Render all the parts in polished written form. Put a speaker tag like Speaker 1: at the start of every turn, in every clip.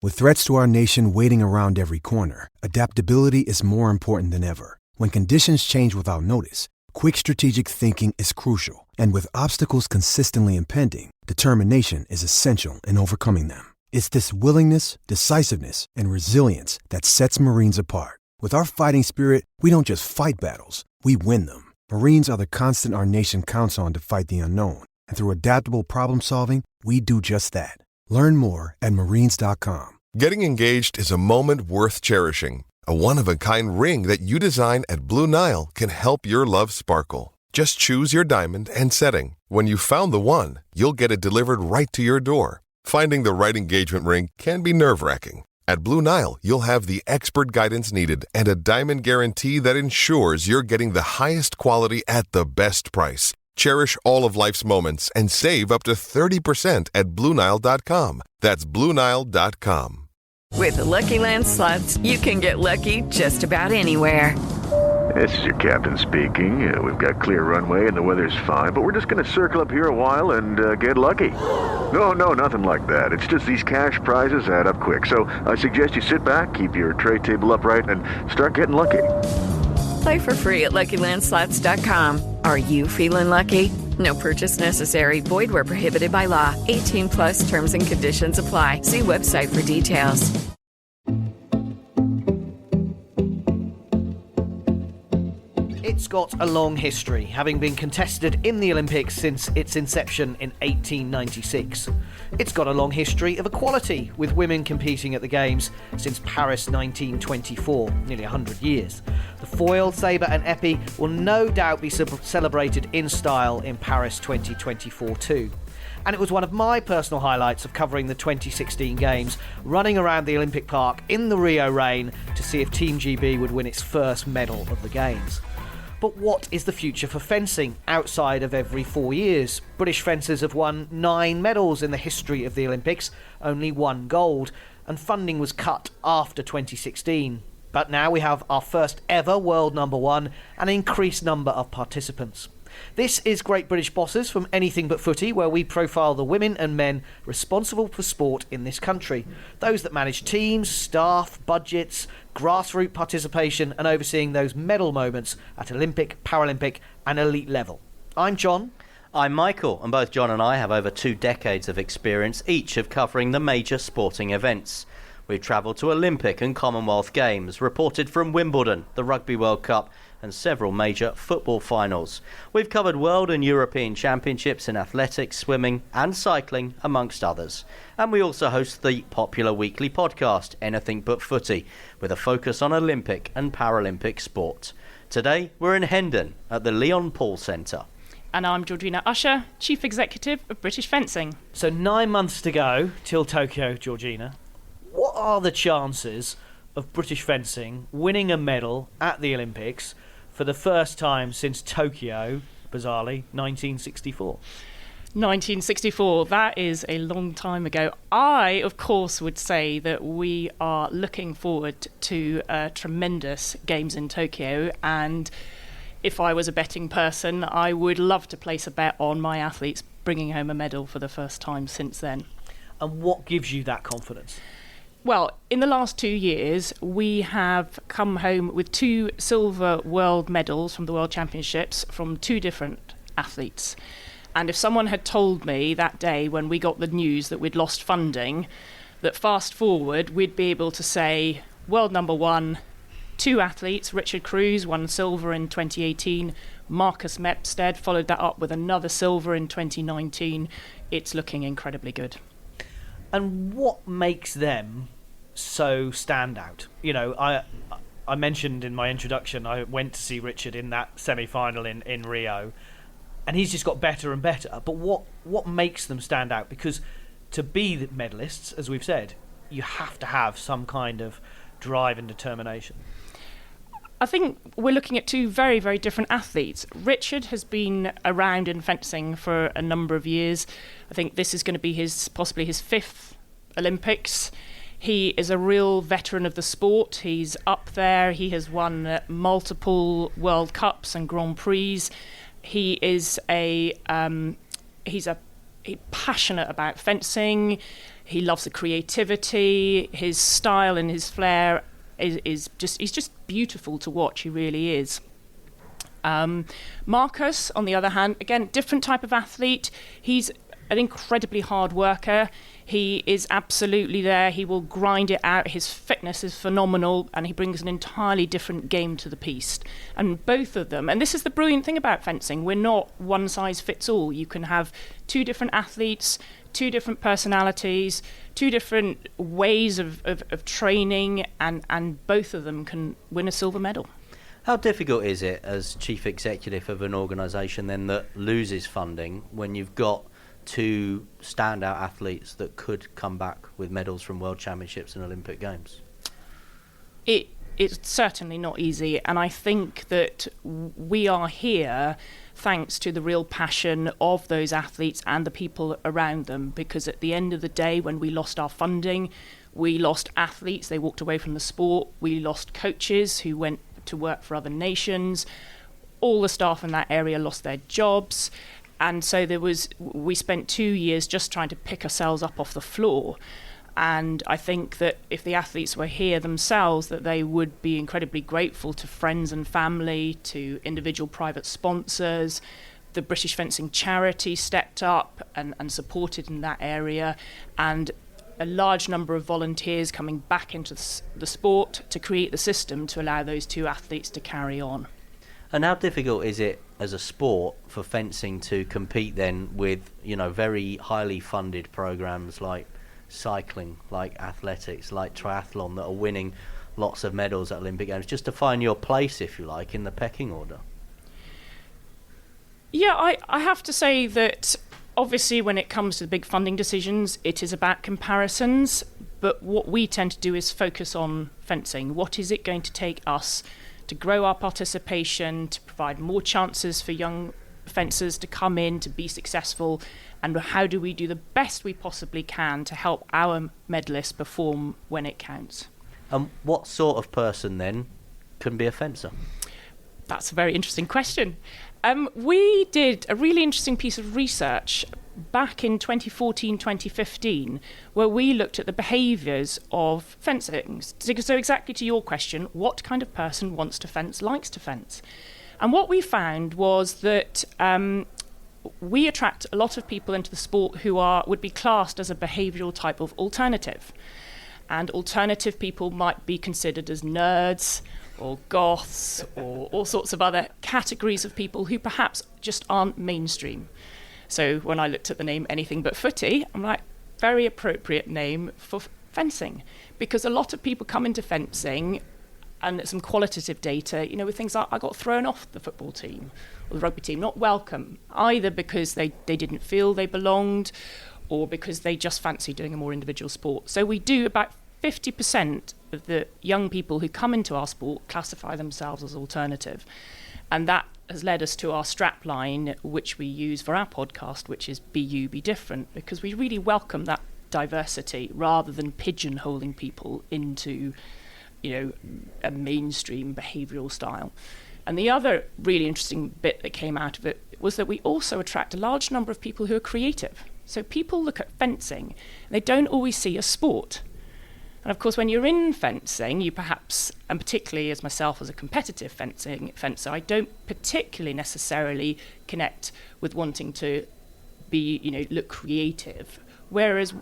Speaker 1: With threats to our nation waiting around every corner, adaptability is more important than ever. When conditions change without notice, quick strategic thinking is crucial. And with obstacles consistently impending, determination is essential in overcoming them. It's this willingness, decisiveness, and resilience that sets Marines apart. With our fighting spirit, we don't just fight battles, we win them. Marines are the constant our nation counts on to fight the unknown. And through adaptable problem solving, we do just that. Learn more at marines.com.
Speaker 2: Getting engaged is a moment worth cherishing. A one-of-a-kind ring that you design at Blue Nile can help your love sparkle. Just choose your diamond and setting. When you've found the one, you'll get it delivered right to your door. Finding the right engagement ring can be nerve-wracking. At Blue Nile, you'll have the expert guidance needed and a diamond guarantee that ensures you're getting the highest quality at the best price. Cherish all of life's moments and save up to 30% at BlueNile.com. That's BlueNile.com.
Speaker 3: With the Lucky Land Slots, you can get lucky just about anywhere.
Speaker 4: This is your captain speaking. We've got clear runway and the weather's fine, but we're just going to circle up here a while and get lucky. No, nothing like that. It's just these cash prizes add up quick. So I suggest you sit back, keep your tray table upright, and start getting lucky.
Speaker 3: Play for free at LuckyLandSlots.com. Are you feeling lucky? No purchase necessary. Void where prohibited by law. 18 plus terms and conditions apply. See website for details.
Speaker 5: It's got a long history, having been contested in the Olympics since its inception in 1896. It's got a long history of equality, with women competing at the Games since Paris 1924, nearly 100 years. The foil, sabre and épée will no doubt be celebrated in style in Paris 2024 too. And it was one of my personal highlights of covering the 2016 Games, running around the Olympic Park in the Rio rain to see if Team GB would win its first medal of the Games. But what is the future for fencing outside of every 4 years? British fencers have won 9 medals in the history of the Olympics, only 1 gold, and funding was cut after 2016. But now we have our first ever world number 1 and an increased number of participants. This is Great British Bosses from Anything But Footy, where we profile the women and men responsible for sport in this country. Those that manage teams, staff, budgets, grassroots participation and overseeing those medal moments at Olympic, Paralympic and elite level. I'm John.
Speaker 6: I'm Michael, and both John and I have over 2 decades of experience each of covering the major sporting events. We've travelled to Olympic and Commonwealth Games, reported from Wimbledon, the Rugby World Cup and several major football finals. We've covered World and European Championships in athletics, swimming and cycling, amongst others. And we also host the popular weekly podcast, Anything But Footy, with a focus on Olympic and Paralympic sport. Today, we're in Hendon at the Leon Paul Centre.
Speaker 7: And I'm Georgina Usher, Chief Executive of British Fencing.
Speaker 5: So 9 months to go till Tokyo, Georgina. What are the chances of British fencing winning a medal at the Olympics for the first time since Tokyo, bizarrely, 1964?
Speaker 7: 1964, that is a long time ago. I, of course, would say that we are looking forward to tremendous Games in Tokyo, and if I was a betting person, I would love to place a bet on my athletes bringing home a medal for the first time since then.
Speaker 5: And what gives you that confidence?
Speaker 7: Well, in the last 2 years, we have come home with 2 silver world medals from the World Championships from 2 different athletes. And if someone had told me that day when we got the news that we'd lost funding, that fast forward, we'd be able to say, world number 1, 2 athletes, Richard Kruse won silver in 2018, Marcus Mepstead followed that up with another silver in 2019, it's looking incredibly good.
Speaker 5: And what makes them so stand out? You know, I mentioned in my introduction I went to see Richard in that semi-final in Rio, and he's just got better and better. But what makes them stand out? Because to be the medalists, as we've said, you have to have some kind of drive and determination.
Speaker 7: I think we're looking at 2 very, very different athletes. Richard has been around in fencing for a number of years. I think this is going to be possibly his 5th Olympics. He is a real veteran of the sport. He's up there. He has won multiple World Cups and Grand Prix. He is he's a passionate about fencing. He loves the creativity. His style and his flair he's just beautiful to watch. He really is. Marcus, on the other hand, again, different type of athlete. He's an incredibly hard worker. He is absolutely there. He will grind it out. His fitness is phenomenal, and he brings an entirely different game to the piece. And both of them, and this is the brilliant thing about fencing, we're not one size fits all. You can have two different athletes, two different personalities, two different ways of training, and both of them can win a silver medal.
Speaker 6: How difficult is it as chief executive of an organisation then that loses funding when you've got two standout athletes that could come back with medals from World Championships and Olympic Games?
Speaker 7: It's certainly not easy, and I think that we are here thanks to the real passion of those athletes and the people around them, because at the end of the day, when we lost our funding, we lost athletes, they walked away from the sport, we lost coaches who went to work for other nations, all the staff in that area lost their jobs. And so we spent 2 years just trying to pick ourselves up off the floor. And I think that if the athletes were here themselves, that they would be incredibly grateful to friends and family, to individual private sponsors. The British Fencing Charity stepped up and supported in that area. And a large number of volunteers coming back into the sport to create the system to allow those two athletes to carry on.
Speaker 6: And how difficult is it as a sport for fencing to compete then with, very highly funded programs like cycling, like athletics, like triathlon that are winning lots of medals at Olympic Games, just to find your place, if you like, in the pecking order?
Speaker 7: Yeah, I have to say that obviously when it comes to the big funding decisions, it is about comparisons, but what we tend to do is focus on fencing. What is it going to take us to grow our participation, to provide more chances for young fencers to come in, to be successful, and how do we do the best we possibly can to help our medalists perform when it counts.
Speaker 6: And what sort of person then can be a fencer?
Speaker 7: That's a very interesting question. We did a really interesting piece of research back in 2014-2015 where we looked at the behaviours of fencing. So exactly to your question, what kind of person wants to fence, likes to fence? And what we found was that we attract a lot of people into the sport who would be classed as a behavioural type of alternative. And alternative people might be considered as nerds or goths or all sorts of other categories of people who perhaps just aren't mainstream. So when I looked at the name Anything But Footy, I'm like, very appropriate name for fencing, because a lot of people come into fencing and some qualitative data, with things like I got thrown off the football team or the rugby team, not welcome, either because they didn't feel they belonged or because they just fancy doing a more individual sport. So we do about 50% of the young people who come into our sport classify themselves as alternative. And that has led us to our strapline, which we use for our podcast, which is Be You, Be Different, because we really welcome that diversity rather than pigeonholing people into, a mainstream behavioural style. And the other really interesting bit that came out of it was that we also attract a large number of people who are creative. So people look at fencing, and they don't always see a sport. And of course, when you're in fencing, you perhaps, and particularly as myself as a competitive fencer, I don't particularly necessarily connect with wanting to be, look creative. Whereas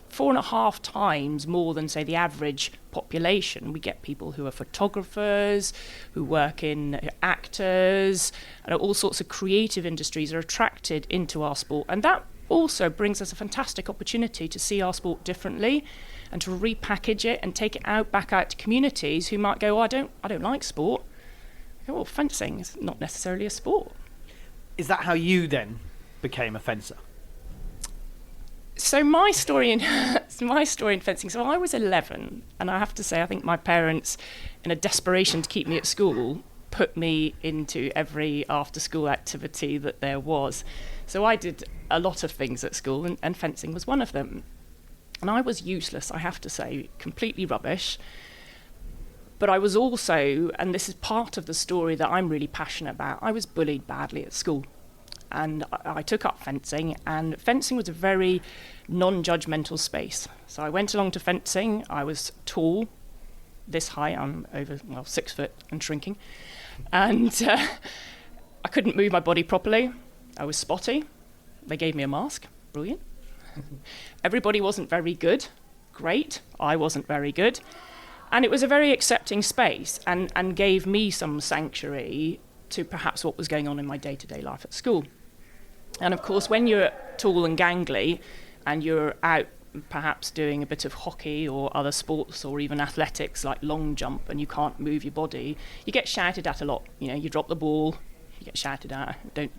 Speaker 7: 4.5 times more than, say, the average population, we get people who are photographers, who work in actors, and all sorts of creative industries are attracted into our sport. And that also brings us a fantastic opportunity to see our sport differently and to repackage it and take it back out to communities who might go, I don't like sport. I go, well, fencing is not necessarily a sport.
Speaker 5: Is that how you then became a fencer?
Speaker 7: So my story in fencing. So I was 11, and I have to say, I think my parents, in a desperation to keep me at school, put me into every after-school activity that there was. So I did a lot of things at school, and fencing was one of them. And I was useless, I have to say, completely rubbish. But I was also, and this is part of the story that I'm really passionate about, I was bullied badly at school. and I took up fencing, and fencing was a very non-judgmental space. So I went along to fencing. I was tall, this high. I'm over 6 foot and shrinking, and I couldn't move my body properly. I was spotty. They gave me a mask. Brilliant. Everybody wasn't very good. Great. I wasn't very good. And it was a very accepting space and gave me some sanctuary to perhaps what was going on in my day-to-day life at school. And of course, when you're tall and gangly and you're out perhaps doing a bit of hockey or other sports or even athletics like long jump and you can't move your body, you get shouted at a lot. You know, you drop the ball, you get shouted at, don't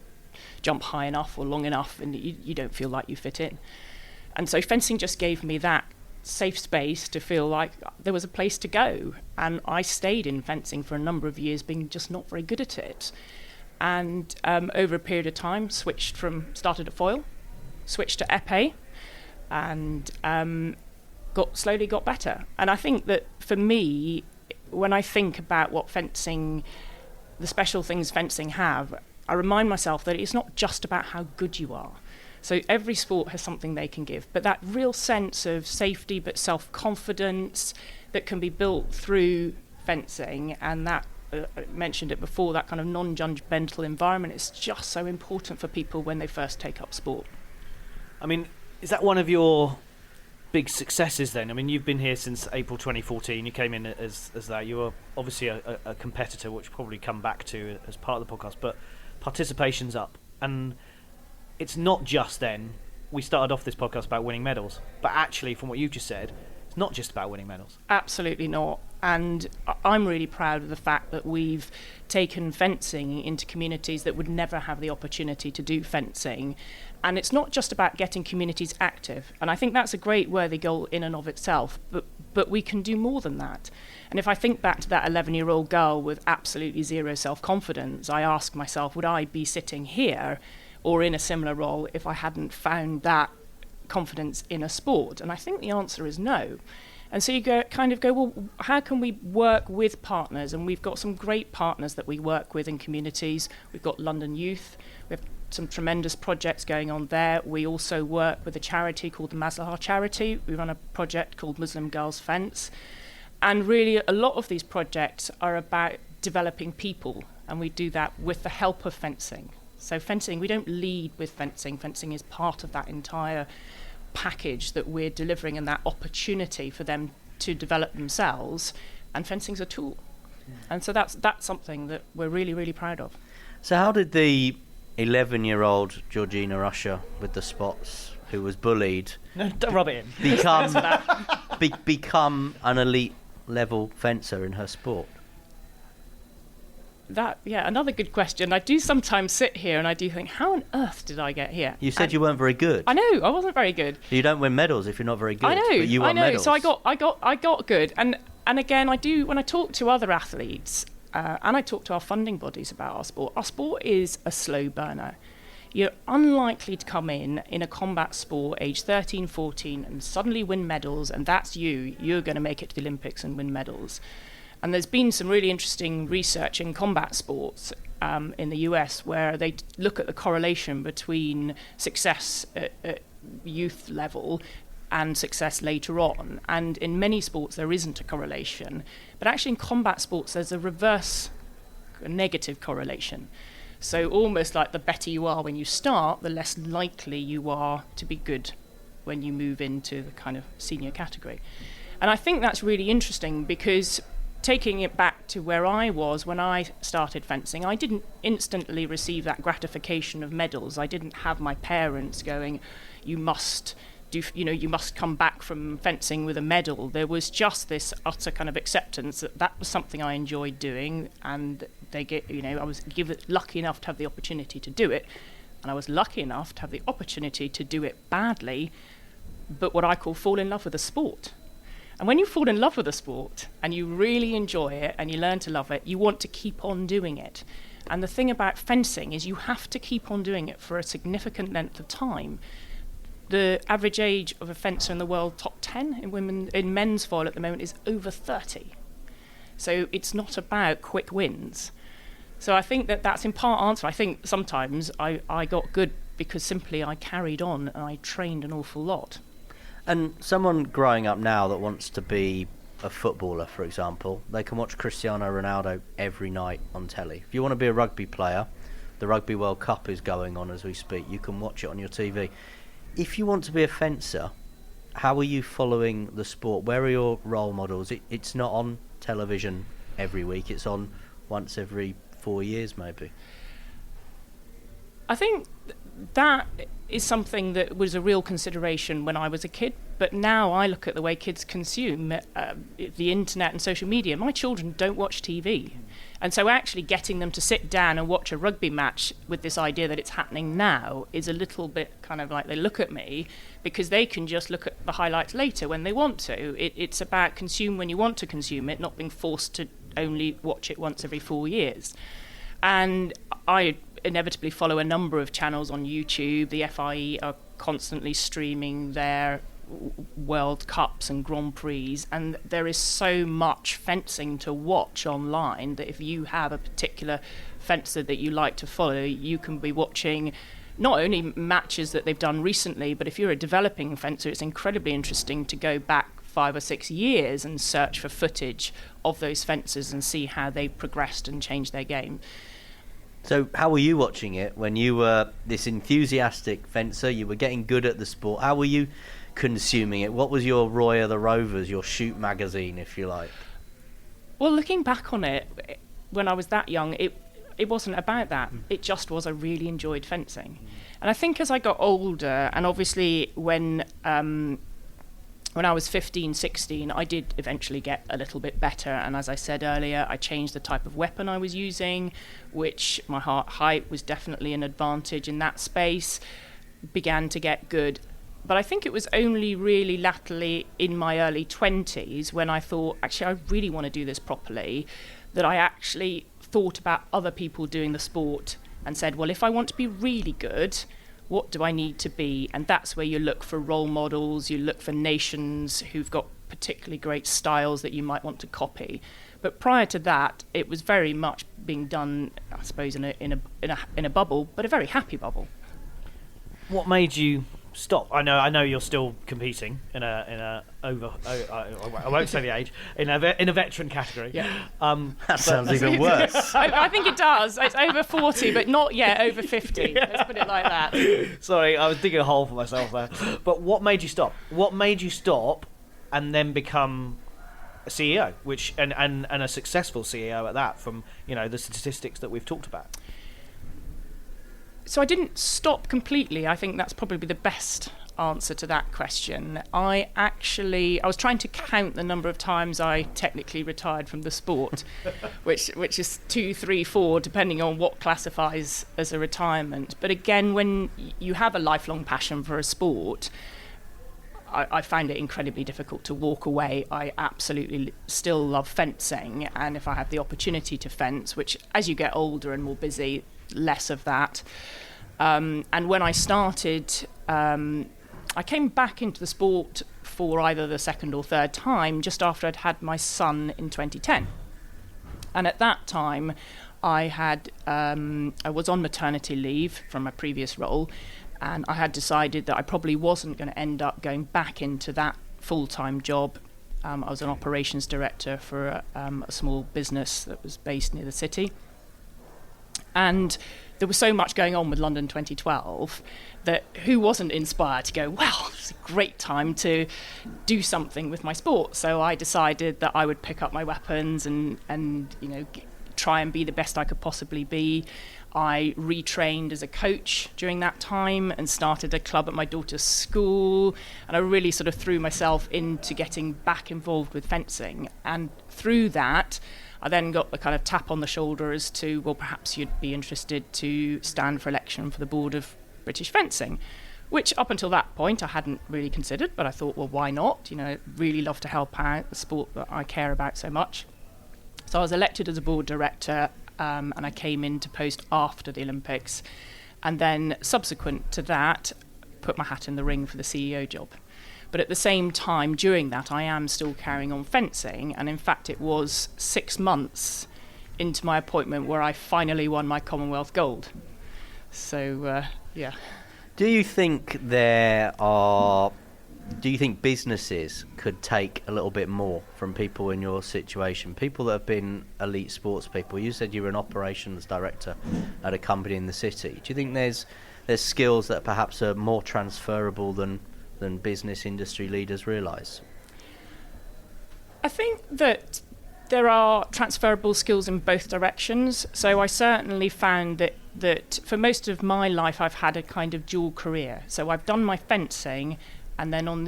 Speaker 7: jump high enough or long enough, and you don't feel like you fit in. And so fencing just gave me that safe space to feel like there was a place to go. And I stayed in fencing for a number of years, being just not very good at it. And over a period of time, started at foil, switched to épée, and slowly got better. And I think that for me, when I think about what fencing, the special things fencing have, I remind myself that it's not just about how good you are. So every sport has something they can give, but that real sense of safety but self-confidence that can be built through fencing, and that, I mentioned it before, that kind of non-judgmental environment is just so important for people when they first take up sport.
Speaker 5: I mean, is that one of your big successes then? I mean, you've been here since April 2014. You came in as that. You were obviously a competitor, which we'll probably come back to as part of the podcast, but participation's up. And it's not just then, we started off this podcast about winning medals, but actually, from what you've just said, it's not just about winning medals.
Speaker 7: Absolutely not. And I'm really proud of the fact that we've taken fencing into communities that would never have the opportunity to do fencing. And it's not just about getting communities active. And I think that's a great worthy goal in and of itself, but we can do more than that. And if I think back to that 11-year-old girl with absolutely zero self-confidence, I ask myself, would I be sitting here or in a similar role if I hadn't found that confidence in a sport? And I think the answer is no. And so you go, well, how can we work with partners? And we've got some great partners that we work with in communities. We've got London Youth. We have some tremendous projects going on there. We also work with a charity called the Mazahar Charity. We run a project called Muslim Girls Fence. And really, a lot of these projects are about developing people, and we do that with the help of fencing. So fencing, we don't lead with fencing. Fencing is part of that entire package that we're delivering and that opportunity for them to develop themselves. And fencing's a tool. And so that's something that we're really, really proud of.
Speaker 6: So how did the 11-year-old Georgina Usher with the spots, who was bullied,
Speaker 5: no, don't rub it in,
Speaker 6: become an elite level fencer in her sport?
Speaker 7: Another good question. I do sometimes sit here and I do think, how on earth did I get here?
Speaker 6: You said you weren't very good.
Speaker 7: I know, I wasn't very good.
Speaker 6: You don't win medals if you're not very good.
Speaker 7: I know,
Speaker 6: but you won medals.
Speaker 7: So I got good. And again, I do, when I talk to other athletes, and I talk to our funding bodies about our sport is a slow burner. You're unlikely to come in a combat sport age 13, 14 and suddenly win medals, and that's you're going to make it to the Olympics and win medals. And there's been some really interesting research in combat sports in the US where they look at the correlation between success at youth level and success later on. And in many sports there isn't a correlation. But actually in combat sports there's a negative correlation. So almost like the better you are when you start, the less likely you are to be good when you move into the kind of senior category. And I think that's really interesting because taking it back to where I was when I started fencing, I didn't instantly receive that gratification of medals. I didn't have my parents going, you must come back from fencing with a medal. There was just this utter kind of acceptance that was something I enjoyed doing, and I was lucky enough to have the opportunity to do it, and I was lucky enough to have the opportunity to do it badly, but what I call fall in love with the sport. And when you fall in love with a sport and you really enjoy it and you learn to love it, you want to keep on doing it. And the thing about fencing is you have to keep on doing it for a significant length of time. The average age of a fencer in the world top 10 in men's foil at the moment is over 30. So it's not about quick wins. So I think that's in part answer. I think sometimes I got good because simply I carried on and I trained an awful lot.
Speaker 6: And someone growing up now that wants to be a footballer, for example, they can watch Cristiano Ronaldo every night on telly. If you want to be a rugby player, the Rugby World Cup is going on as we speak. You can watch it on your TV. If you want to be a fencer, how are you following the sport? Where are your role models? It's not on television every week. It's on once every 4 years, maybe.
Speaker 7: I think that is something that was a real consideration when I was a kid, but now I look at the way kids consume the internet and social media. My children don't watch TV. And so actually getting them to sit down and watch a rugby match with this idea that it's happening now is a little bit kind of like they look at me, because they can just look at the highlights later when they want to. It's about consume when you want to consume it, not being forced to only watch it once every 4 years. And I inevitably follow a number of channels on YouTube. The FIE are constantly streaming their World Cups and Grand Prix, and there is so much fencing to watch online that if you have a particular fencer that you like to follow, you can be watching not only matches that they've done recently, but if you're a developing fencer, it's incredibly interesting to go back 5 or 6 years and search for footage of those fencers and see how they progressed and changed their game.
Speaker 6: So how were you watching it when you were this enthusiastic fencer? You were getting good at the sport. How were you consuming it? What was your Roy of the Rovers, your shoot magazine, if you like?
Speaker 7: Well, looking back on it, when I was that young, it wasn't about that. It just was I really enjoyed fencing. And I think as I got older, and obviously when I was 15, 16, I did eventually get a little bit better. And as I said earlier, I changed the type of weapon I was using, which my height was definitely an advantage in that space, began to get good. But I think it was only really latterly in my early 20s when I thought, actually, I really want to do this properly, that I actually thought about other people doing the sport and said, well, if I want to be really good, what do I need to be? And that's where you look for role models, you look for nations who've got particularly great styles that you might want to copy. But prior to that, it was very much being done, I suppose, in a bubble, but a very happy bubble.
Speaker 5: What made you stop? I know you're still competing in a I won't say the age, in a veteran category.
Speaker 7: Yeah.
Speaker 6: That sounds even worse.
Speaker 7: I think it does. It's over 40, but not yet over 50. Yeah. Let's put it like that.
Speaker 5: Sorry, I was digging a hole for myself there. But what made you stop? What made you stop and then become a CEO, and a successful CEO at that, from the statistics that we've talked about?
Speaker 7: So I didn't stop completely. I think that's probably the best answer to that question. I was trying to count the number of times I technically retired from the sport, which is 2, 3, 4, depending on what classifies as a retirement. But again, when you have a lifelong passion for a sport, I found it incredibly difficult to walk away. I absolutely still love fencing, and if I have the opportunity to fence, which as you get older and more busy, less of that. And when I started, I came back into the sport for either the second or third time just after I'd had my son in 2010. And at that time, I was on maternity leave from a previous role, and I had decided that I probably wasn't going to end up going back into that full-time job. I was an operations director for a small business that was based near the city. And there was so much going on with London 2012 that who wasn't inspired to go, well, it's a great time to do something with my sport. So I decided that I would pick up my weapons and try and be the best I could possibly be. I retrained as a coach during that time and started a club at my daughter's school. And I really sort of threw myself into getting back involved with fencing. And through that, I then got the kind of tap on the shoulder as to, well, perhaps you'd be interested to stand for election for the board of British Fencing, which up until that point I hadn't really considered, but I thought, well, why not? I'd really love to help out the sport that I care about so much. So I was elected as a board director, and I came into post after the Olympics, and then subsequent to that, put my hat in the ring for the CEO job. But at the same time, during that, I am still carrying on fencing. And in fact, it was 6 months into my appointment where I finally won my Commonwealth gold. So, yeah.
Speaker 6: Do you think businesses could take a little bit more from people in your situation? People that have been elite sports people. You said you were an operations director at a company in the city. Do you think there's skills that perhaps are more transferable than business industry leaders realise?
Speaker 7: I think that there are transferable skills in both directions. So I certainly found that for most of my life I've had a kind of dual career. So I've done my fencing, and then on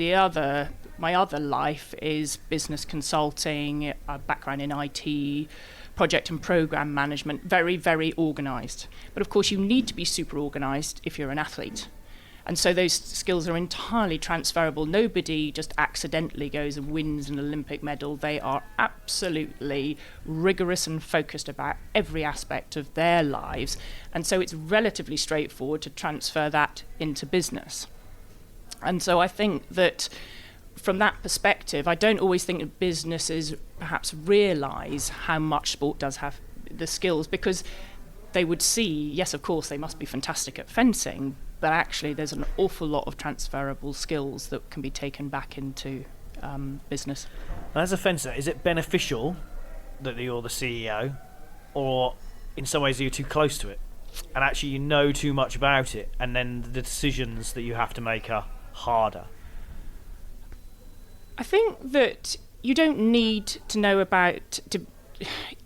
Speaker 7: my other life is business consulting, a background in IT, project and program management, very, very organised. But of course you need to be super organised if you're an athlete. And so those skills are entirely transferable. Nobody just accidentally goes and wins an Olympic medal. They are absolutely rigorous and focused about every aspect of their lives. And so it's relatively straightforward to transfer that into business. And so I think that from that perspective, I don't always think that businesses perhaps realise how much sport does have the skills, because they would see, yes, of course, they must be fantastic at fencing, but actually there's an awful lot of transferable skills that can be taken back into business.
Speaker 5: As a fencer, is it beneficial that you're the CEO, or in some ways you're too close to it and actually you know too much about it, and then the decisions that you have to make are harder?
Speaker 7: I think that you don't need to know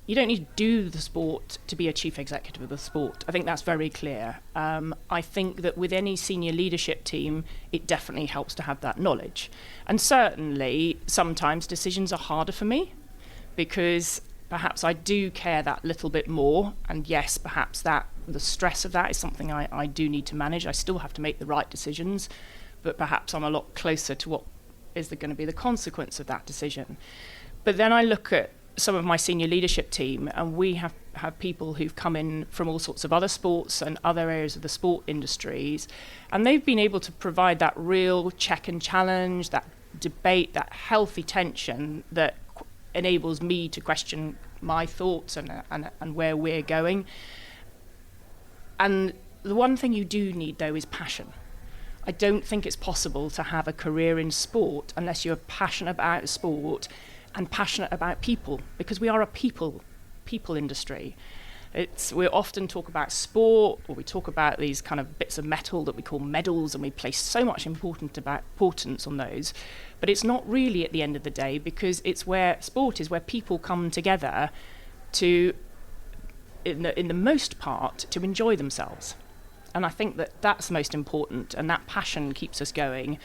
Speaker 7: you don't need to do the sport to be a chief executive of the sport. I think that's very clear. I think that with any senior leadership team, it definitely helps to have that knowledge. And certainly, sometimes decisions are harder for me, because perhaps I do care that little bit more. And yes, perhaps the stress of that is something I do need to manage. I still have to make the right decisions, but perhaps I'm a lot closer to what is going to be the consequence of that decision. But then I look at some of my senior leadership team, and we have people who've come in from all sorts of other sports and other areas of the sport industries, and they've been able to provide that real check and challenge, that debate, that healthy tension that enables me to question my thoughts and where we're going. And the one thing you do need, though, is passion. I don't think it's possible to have a career in sport unless you're passionate about sport and passionate about people, because we are a people industry. We often talk about sport, or we talk about these kind of bits of metal that we call medals, and we place so much importance on those, but it's not really at the end of the day, because sport is where people come together to, in the most part, to enjoy themselves. And I think that that's most important, and that passion keeps us going,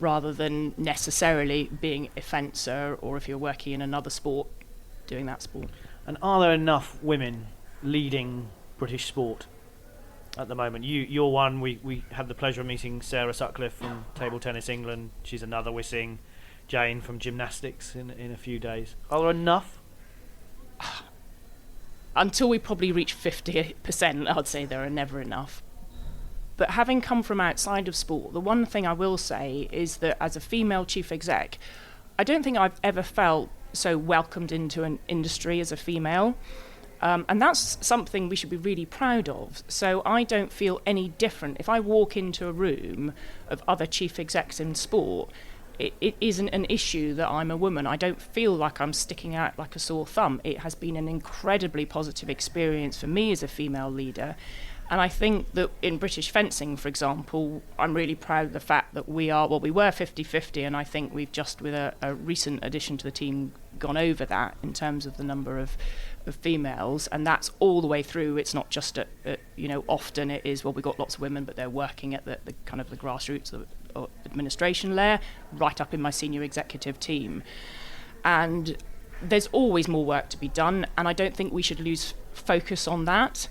Speaker 7: rather than necessarily being a fencer, or if you're working in another sport, doing that sport.
Speaker 5: And are there enough women leading British sport at the moment? You're one. We had the pleasure of meeting Sarah Sutcliffe from Table Tennis England. She's another. We're seeing Jane from gymnastics in a few days. Are there enough?
Speaker 7: Until we probably reach 50%, I'd say there are never enough. But having come from outside of sport, the one thing I will say is that as a female chief exec, I don't think I've ever felt so welcomed into an industry as a female. And that's something we should be really proud of. So I don't feel any different. If I walk into a room of other chief execs in sport, it isn't an issue that I'm a woman. I don't feel like I'm sticking out like a sore thumb. It has been an incredibly positive experience for me as a female leader. And I think that in British fencing, for example, I'm really proud of the fact that we were 50-50, and I think we've just, with a recent addition to the team, gone over that in terms of the number of females, and that's all the way through. It's not just at often it is, we've got lots of women, but they're working at the kind of the grassroots, the administration layer, right up in my senior executive team. And there's always more work to be done, and I don't think we should lose focus on that.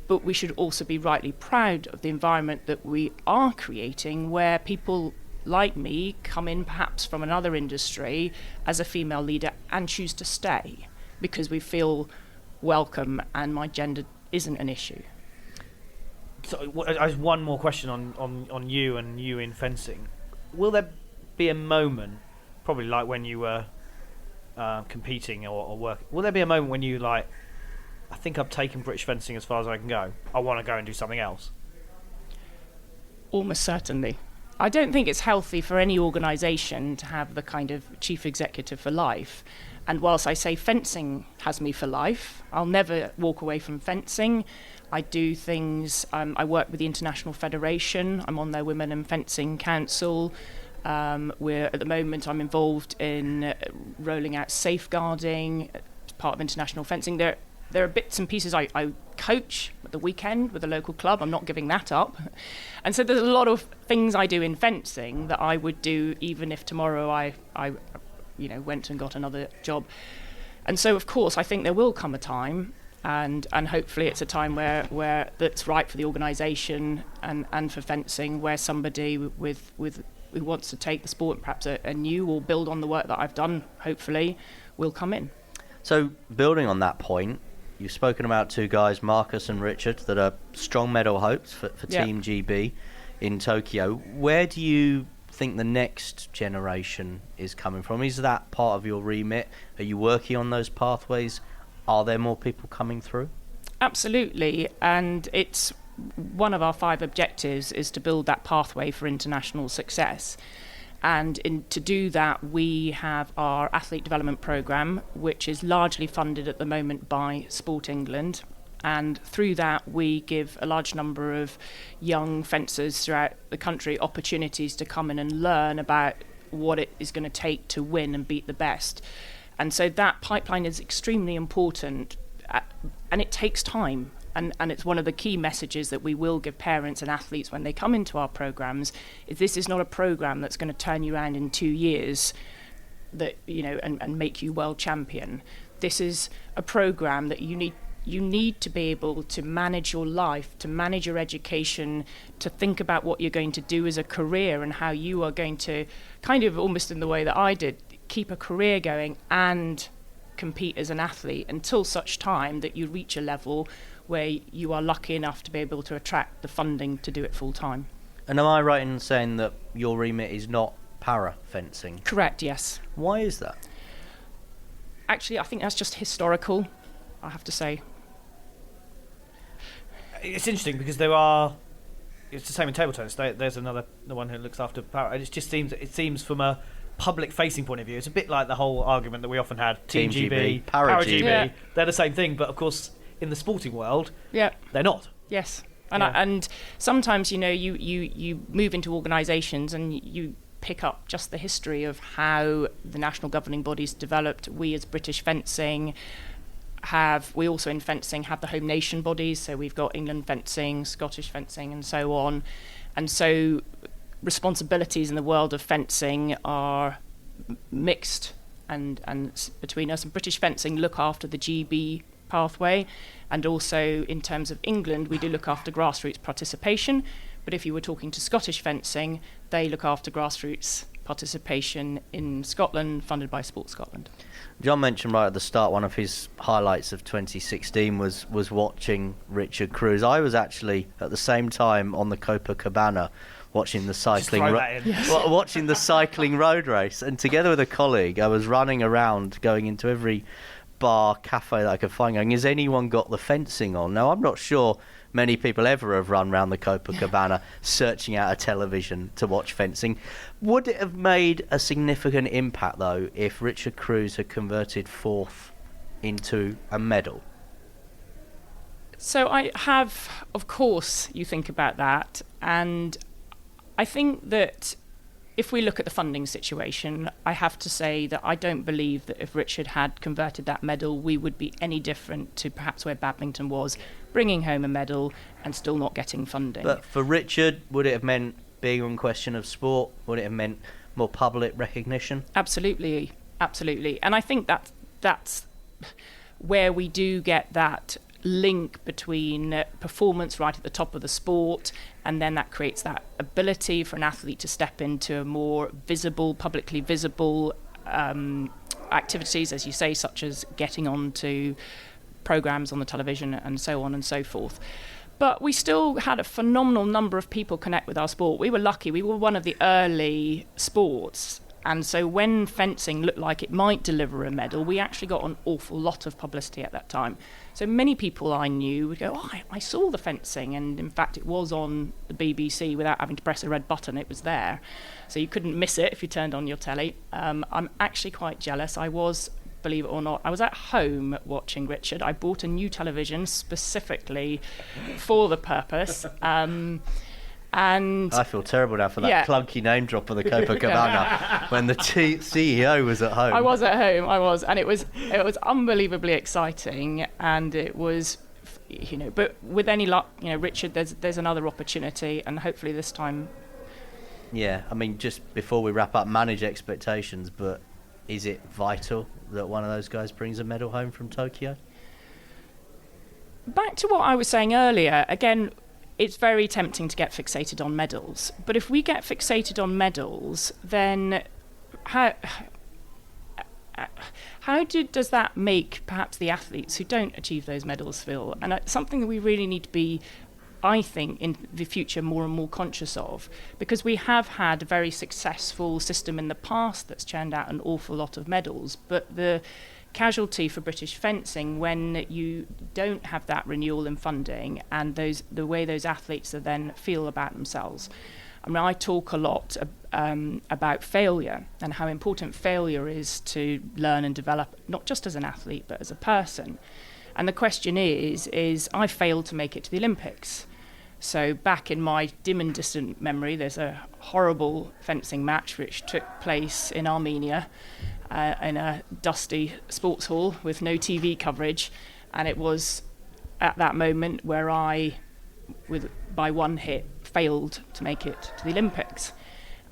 Speaker 7: But we should also be rightly proud of the environment that we are creating, where people like me come in perhaps from another industry as a female leader and choose to stay because we feel welcome and my gender isn't an issue.
Speaker 5: So I have one more question on you and you in fencing. Will there be a moment, probably like when you were competing or working, will there be a moment when you I think I've taken British fencing as far as I can go. I want to go and do something else.
Speaker 7: Almost certainly. I don't think it's healthy for any organisation to have the kind of chief executive for life. And whilst I say fencing has me for life, I'll never walk away from fencing. I do things, I work with the International Federation, I'm on their Women in Fencing Council. At the moment I'm involved in rolling out safeguarding as part of international fencing. There are bits and pieces. I coach at the weekend with a local club. I'm not giving that up. And so there's a lot of things I do in fencing that I would do even if tomorrow I went and got another job. And so, of course, I think there will come a time, and hopefully it's a time where that's right for the organisation and for fencing, where somebody with who wants to take the sport perhaps a new or build on the work that I've done, hopefully, will come in.
Speaker 6: So, building on that point, you've spoken about two guys, Marcus and Richard, that are strong medal hopes for Team GB in Tokyo. Where do you think the next generation is coming from? Is that part of your remit? Are you working on those pathways? Are there more people coming through? Absolutely, and it's one of our 5 objectives is to build that pathway for international success. And to do that, we have our athlete development programme, which is largely funded at the moment by Sport England. And through that, we give a large number of young fencers throughout the country opportunities to come in and learn about what it is going to take to win and beat the best. And so that pipeline is extremely important, and it takes time. And it's one of the key messages that we will give parents and athletes when they come into our programmes, is this is not a programme that's going to turn you around in 2 years and make you world champion. This is a programme that you need to be able to manage your life, to manage your education, to think about what you're going to do as a career and how you are going to, kind of almost in the way that I did, keep a career going and compete as an athlete until such time that you reach a level where you are lucky enough to be able to attract the funding to do it full time. And am I right in saying that your remit is not para fencing? Correct, yes. Why is that? Actually, I think that's just historical, I have to say.
Speaker 5: It's interesting because it's the same in table tennis. There's the one who looks after para. It seems from a public-facing point of view, it's a bit like the whole argument that we often had. Team GB, Para GB. Yeah. They're the same thing, but of course, in the sporting world, they're not. Yes, and sometimes you move into organisations and you pick up just the history of how the national governing bodies developed. We as British fencing we also in fencing have the home nation bodies, so we've got England fencing, Scottish fencing and so on, and so responsibilities in the world of fencing are mixed and between us. And British fencing look after the GB pathway, and also in terms of England we do look after grassroots participation, but if you were talking to Scottish fencing, they look after grassroots participation in Scotland, funded by Sport Scotland.
Speaker 6: John mentioned right at the start one of his highlights of 2016 was watching Richard Kruse. I was actually at the same time on the Copacabana watching the watching the cycling road race, and together with a colleague I was running around going into every bar, cafe that I could find, going, has anyone got the fencing on? Now, I'm not sure many people ever have run around the Copacabana searching out a television to watch fencing. Would it have made a significant impact, though, if Richard Kruse had converted 4th into a medal?
Speaker 7: So I have, of course, you think about that, and I think that if we look at the funding situation, I have to say that I don't believe that if Richard had converted that medal, we would be any different to perhaps where badminton was, bringing home a medal and still not getting funding.
Speaker 6: But for Richard, would it have meant being on Question of Sport? Would it have meant more public recognition?
Speaker 7: Absolutely. And I think that's where we do get that link between performance right at the top of the sport, and then that creates that ability for an athlete to step into a more visible, publicly visible activities, as you say, such as getting onto programmes on the television and so on and so forth. But we still had a phenomenal number of people connect with our sport. We were lucky. We were one of the early sports And so when fencing looked like it might deliver a medal, we actually got an awful lot of publicity at that time. So many people I knew would go, I saw the fencing, and in fact it was on the BBC without having to press a red button, it was there. So you couldn't miss it if you turned on your telly. I'm actually quite jealous. Believe it or not, I was at home watching Richard. I bought a new television specifically for the purpose. And I
Speaker 6: feel terrible now for that clunky name drop of the Copacabana when the CEO was at home.
Speaker 7: I was at home, and it was unbelievably exciting, and it was, but with any luck, Richard, there's another opportunity, and hopefully this time.
Speaker 6: Yeah, I mean, just before we wrap up, manage expectations, but is it vital that one of those guys brings a medal home from Tokyo?
Speaker 7: Back to what I was saying earlier, again, it's very tempting to get fixated on medals. But if we get fixated on medals, then how does that make perhaps the athletes who don't achieve those medals feel? And it's something that we really need to be, I think, in the future more and more conscious of, because we have had a very successful system in the past that's churned out an awful lot of medals, but the casualty for British fencing when you don't have that renewal in funding and the way those athletes then feel about themselves. I mean, I talk a lot about failure and how important failure is to learn and develop, not just as an athlete, but as a person. And the question is I failed to make it to the Olympics. So back in my dim and distant memory, there's a horrible fencing match which took place in Armenia in a dusty sports hall with no TV coverage. And it was at that moment where I, by one hit, failed to make it to the Olympics.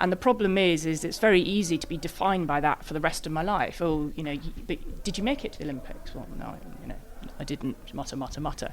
Speaker 7: And the problem is it's very easy to be defined by that for the rest of my life. But did you make it to the Olympics? Well, no, I didn't, mutter.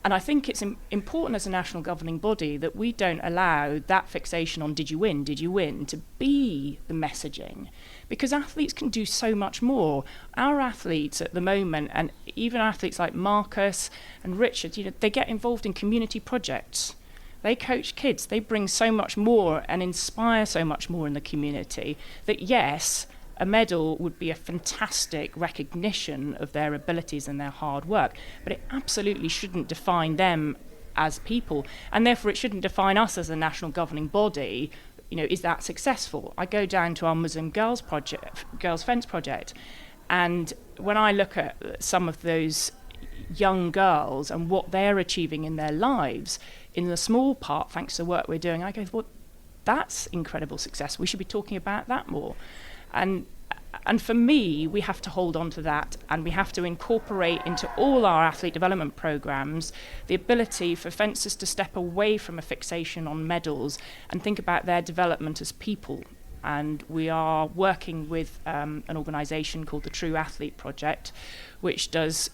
Speaker 7: And I think it's important as a national governing body that we don't allow that fixation on did you win, to be the messaging. Because athletes can do so much more. Our athletes at the moment, and even athletes like Marcus and Richard, they get involved in community projects. They coach kids. They bring so much more and inspire so much more in the community that, yes, a medal would be a fantastic recognition of their abilities and their hard work, but it absolutely shouldn't define them as people, and therefore it shouldn't define us as a national governing body. Is that successful? I go down to our Muslim Girls Fence project, and when I look at some of those young girls and what they're achieving in their lives, in the small part, thanks to the work we're doing, I go, well, that's incredible success. We should be talking about that more. And for me, we have to hold on to that, and we have to incorporate into all our athlete development programs the ability for fencers to step away from a fixation on medals and think about their development as people. And we are working with an organisation called the True Athlete Project, which does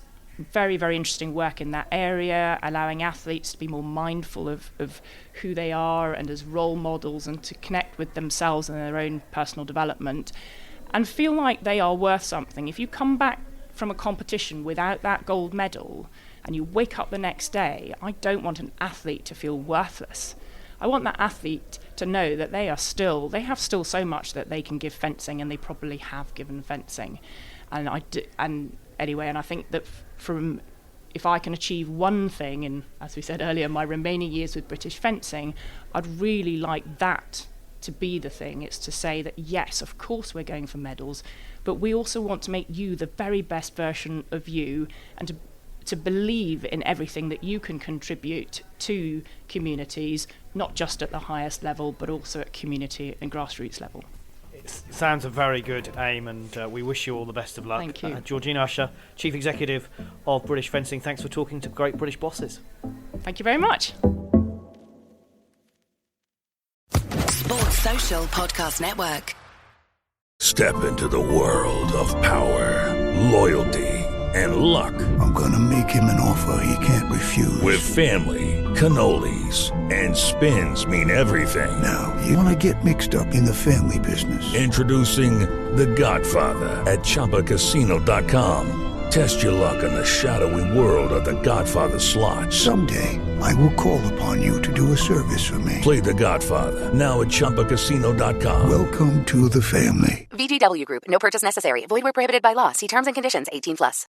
Speaker 7: very, very interesting work in that area, allowing athletes to be more mindful of who they are and as role models, and to connect with themselves and their own personal development and feel like they are worth something. If you come back from a competition without that gold medal and you wake up the next day, I don't want an athlete to feel worthless. I want that athlete to know that they have still so much that they can give fencing, and they probably have given fencing. And I think that if I can achieve one thing in, as we said earlier, my remaining years with British fencing, I'd really like that to be the thing. It's to say that, yes, of course we're going for medals, but we also want to make you the very best version of you, and to believe in everything that you can contribute to communities, not just at the highest level, but also at community and grassroots level.
Speaker 5: It sounds a very good aim, and we wish you all the best of luck.
Speaker 7: Thank you.
Speaker 5: Georgina Usher, Chief Executive of British Fencing, thanks for talking to Great British Bosses.
Speaker 7: Thank you very much.
Speaker 8: Sports Social Podcast Network.
Speaker 9: Step into the world of power, loyalty, and luck.
Speaker 10: I'm gonna make him an offer he can't refuse.
Speaker 9: With family, cannolis, and spins mean everything.
Speaker 10: Now, you wanna get mixed up in the family business.
Speaker 9: Introducing The Godfather at ChumbaCasino.com. Test your luck in the shadowy world of The Godfather slot.
Speaker 10: Someday, I will call upon you to do a service for me.
Speaker 9: Play The Godfather, now at ChumbaCasino.com.
Speaker 10: Welcome to the family.
Speaker 11: VGW Group. No purchase necessary. Void where prohibited by law. See terms and conditions. 18+.